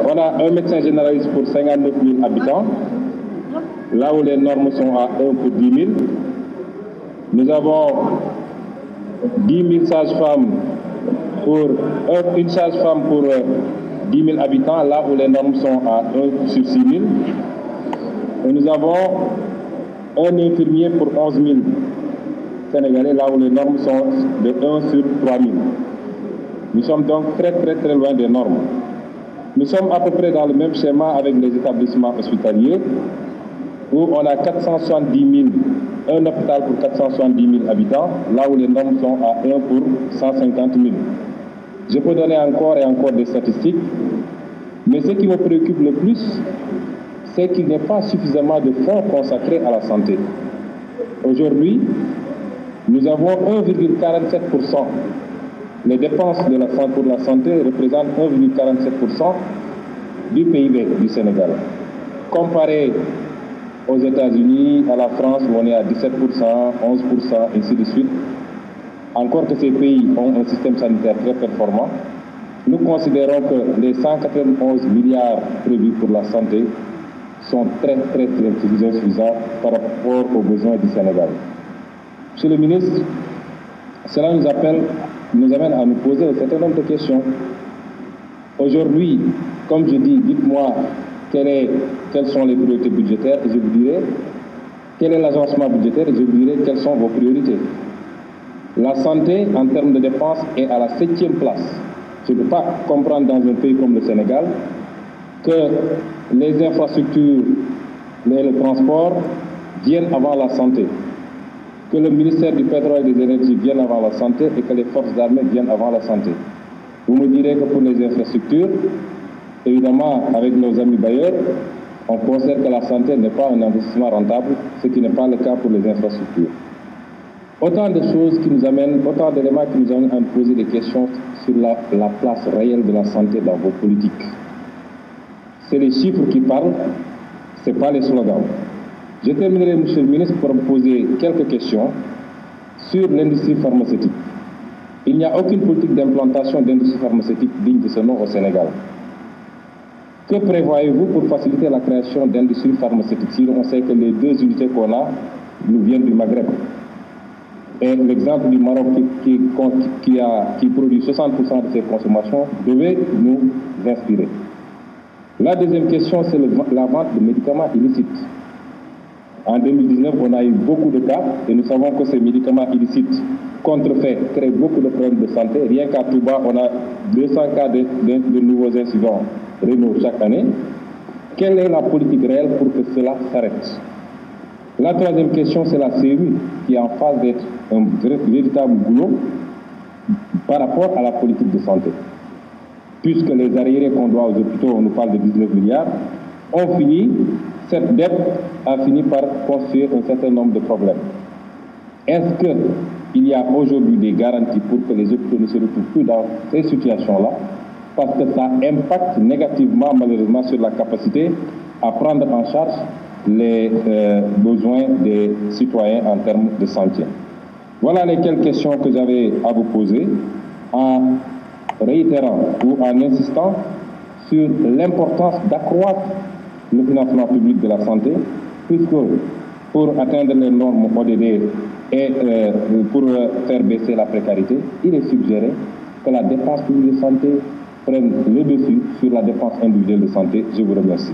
On a un médecin généraliste pour 59 000 habitants, là où les normes sont à 1 pour 10 000. Nous avons 10 000 sages-femmes une sage-femme pour 10 000 habitants, là où les normes sont à 1 sur 6 000. Et nous avons un infirmier pour 11 000 Sénégalais, là où les normes sont de 1 sur 3 000. Nous sommes donc très loin des normes. Nous sommes à peu près dans le même schéma avec les établissements hospitaliers, où on a 470 000, un hôpital pour 470 000 habitants, là où les normes sont à 1 pour 150 000. Je peux donner encore et encore des statistiques, mais ce qui me préoccupe le plus, c'est qu'il n'y a pas suffisamment de fonds consacrés à la santé. Aujourd'hui, nous avons 1,47%. Les dépenses pour la santé représentent 1,47% du PIB du Sénégal. Comparé aux États-Unis, à la France, où on est à 17%, 11%, ainsi de suite, encore que ces pays ont un système sanitaire très performant, nous considérons que les 191 milliards prévus pour la santé sont très insuffisants par rapport aux besoins du Sénégal. Monsieur le ministre, cela nous amène à nous poser un certain nombre de questions. Aujourd'hui, comme je dis, dites-moi quelles sont les priorités budgétaires et je vous dirai quel est l'agencement budgétaire et je vous dirai quelles sont vos priorités. La santé, en termes de dépenses, est à la 7e place. Je ne peux pas comprendre dans un pays comme le Sénégal que les infrastructures et le transport viennent avant la santé, que le ministère du pétrole et des énergies vienne avant la santé et que les forces armées viennent avant la santé. Vous me direz que pour les infrastructures, évidemment, avec nos amis bailleurs, on considère que la santé n'est pas un investissement rentable, ce qui n'est pas le cas pour les infrastructures. Autant de choses qui nous amènent, autant d'éléments qui nous amènent à nous poser des questions sur la place réelle de la santé dans vos politiques. C'est les chiffres qui parlent, ce n'est pas les slogans. Je terminerai, Monsieur le ministre, pour me poser quelques questions sur l'industrie pharmaceutique. Il n'y a aucune politique d'implantation d'industrie pharmaceutique digne de ce nom au Sénégal. Que prévoyez-vous pour faciliter la création d'industries pharmaceutiques si on sait que les 2 unités qu'on a nous viennent du Maghreb? Et l'exemple du Maroc qui produit 60% de ses consommations devait nous inspirer. La deuxième question, c'est la vente de médicaments illicites. En 2019, on a eu beaucoup de cas et nous savons que ces médicaments illicites contrefaits créent beaucoup de problèmes de santé. Rien qu'à Touba, on a 200 cas de nouveaux incidents rénaux chaque année. Quelle est la politique réelle pour que cela s'arrête? La troisième question, c'est la CMU qui est en phase d'être un véritable boulot par rapport à la politique de santé. Puisque les arriérés qu'on doit aux hôpitaux, on nous parle de 19 milliards, cette dette a fini par construire un certain nombre de problèmes. Est-ce qu'il y a aujourd'hui des garanties pour que les hôpitaux ne se retrouvent plus dans ces situations-là? Parce que ça impacte négativement, malheureusement, sur la capacité à prendre en charge les besoins des citoyens en termes de santé. Voilà les quelques questions que j'avais à vous poser en réitérant ou en insistant sur l'importance d'accroître le financement public de la santé, puisque pour atteindre les normes ODD et pour faire baisser la précarité, il est suggéré que la dépense publique de santé prenne le dessus sur la dépense individuelle de santé. Je vous remercie.